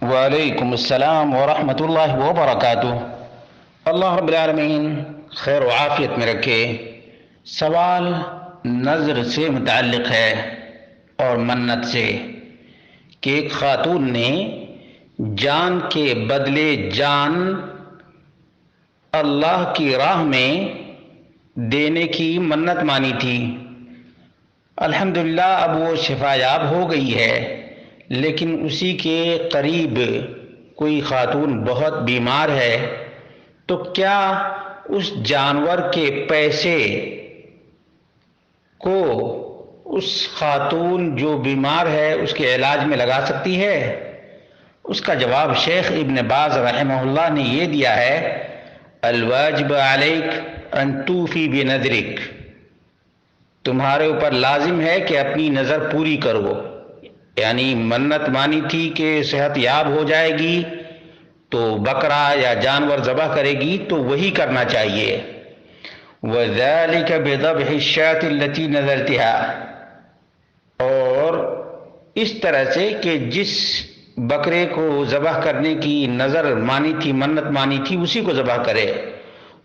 وعلیکم السلام ورحمۃ اللہ وبرکاتہ۔ اللہ رب العالمین خیر و عافیت میں رکھے۔ سوال نظر سے متعلق ہے اور منت سے کہ ایک خاتون نے جان کے بدلے جان اللہ کی راہ میں دینے کی منت مانی تھی۔ الحمدللہ اب وہ شفا یاب ہو گئی ہے، لیکن اسی کے قریب کوئی خاتون بہت بیمار ہے، تو کیا اس جانور کے پیسے کو اس خاتون جو بیمار ہے اس کے علاج میں لگا سکتی ہے؟ اس کا جواب شیخ ابن باز رحمہ اللہ نے یہ دیا ہے: الواجب علیک ان توفی بنذرک، تمہارے اوپر لازم ہے کہ اپنی نظر پوری کرو، یعنی منت مانی تھی کہ صحت یاب ہو جائے گی تو بکرا یا جانور ذبح کرے گی تو وہی کرنا چاہیے۔ وَذَلِكَ بِذَبْحِ الشَّاةِ الَّتِي نَذَرْتِهَا، اور اس طرح سے کہ جس بکرے کو ذبح کرنے کی نظر مانی تھی، منت مانی تھی، اسی کو ذبح کرے۔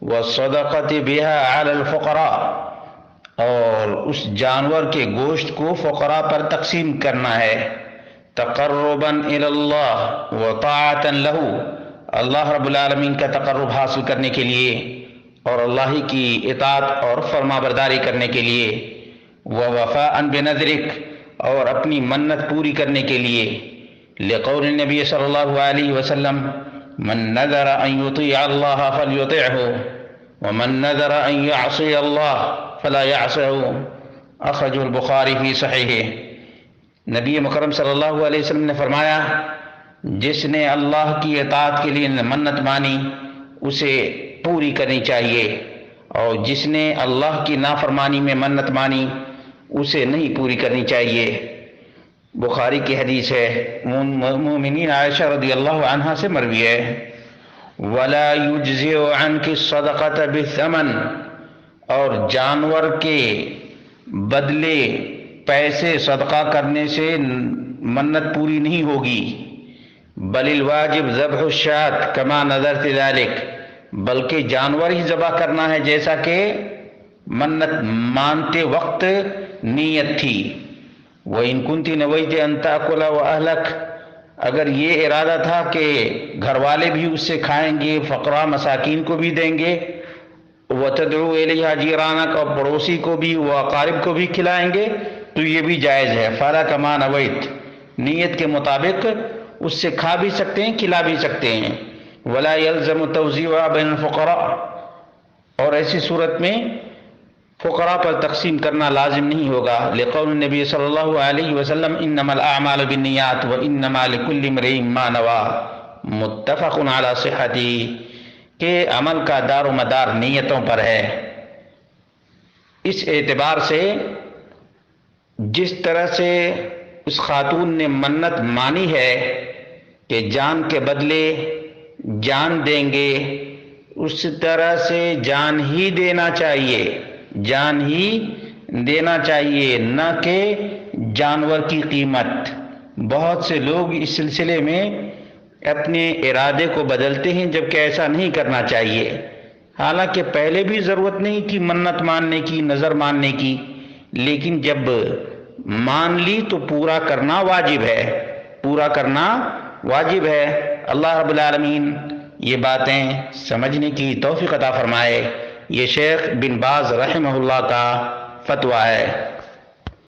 وَالصَّدَقَةِ بِهَا عَلَى الْفُقَرَاءِ، اور اس جانور کے گوشت کو فقراء پر تقسیم کرنا ہے۔ تقربا الی اللہ وطاعتا لہ، اللہ رب العالمین کا تقرب حاصل کرنے کے لیے اور اللہ کی اطاعت اور فرما برداری کرنے کے لیے۔ ووفاء بنذرک، اور اپنی منت پوری کرنے کے لیے، لقول النبی صلی اللہ علیہ وسلم: من نذر ان یطیع اللہ فلیطعہ ومن نذر ان یعصی اللہ فلا یعصہ، اخرجہ البخاری فی صحیحہ۔ نبی مکرم صلی اللہ علیہ وسلم نے فرمایا: جس نے اللہ کی اطاعت کے لیے منت مانی اسے پوری کرنی چاہیے، اور جس نے اللہ کی نافرمانی میں منت مانی اسے نہیں پوری کرنی چاہیے۔ بخاری کی حدیث ہے، مومنین عائشہ رضی اللہ عنہا سے مروی ہے: وَلَا يُجْزِئُ عَنْكِ الصَّدَقَةَ بِالثَّمَنِ، اور جانور کے بدلے پیسے صدقہ کرنے سے منت پوری نہیں ہوگی۔ بل الواجب ذبح الشاة کما نذرت ذلک، بلکہ جانور ہی ذبح کرنا ہے جیسا کہ منت مانتے وقت نیت تھی۔ وَإِن كُنْتِ نَوَيْتِ أَن تَأْكُلَ وَأَهْلَكَ، اگر یہ ارادہ تھا کہ گھر والے بھی اس سے کھائیں گے، فقراء مساکین کو بھی دیں گے، وَتَدْعُو إِلَيْهَا جِيرَانَكَ، اور پڑوسی کو بھی و اقارب کو بھی کھلائیں گے، تو یہ بھی جائز ہے۔ فَلَكَ مَا نَوَيْتَ، نیت کے مطابق اس سے کھا بھی سکتے ہیں، کھلا بھی سکتے ہیں۔ وَلَا يَلْزَمُ تَوْزِيعُهَا بَيْنَ الْفُقَرَاءِ، اور ایسی صورت میں فقراء پر تقسیم کرنا لازم نہیں ہوگا، لقول النبی صلی اللہ علیہ وسلم: انما الاعمال بالنیات وانما لکل امرئ ما نوی، متفق علی صحتہ، کہ عمل کا دار و مدار نیتوں پر ہے۔ اس اعتبار سے جس طرح سے اس خاتون نے منت مانی ہے کہ جان کے بدلے جان دیں گے، اس طرح سے جان ہی دینا چاہیے، جان ہی دینا چاہیے، نہ کہ جانور کی قیمت۔ بہت سے لوگ اس سلسلے میں اپنے ارادے کو بدلتے ہیں، جبکہ ایسا نہیں کرنا چاہیے۔ حالانکہ پہلے بھی ضرورت نہیں تھی منت ماننے کی، نظر ماننے کی، لیکن جب مان لی تو پورا کرنا واجب ہے، پورا کرنا واجب ہے۔ اللہ رب العالمین یہ باتیں سمجھنے کی توفیق عطا فرمائے۔ یہ شیخ بن باز رحمہ اللہ کا فتویٰ ہے۔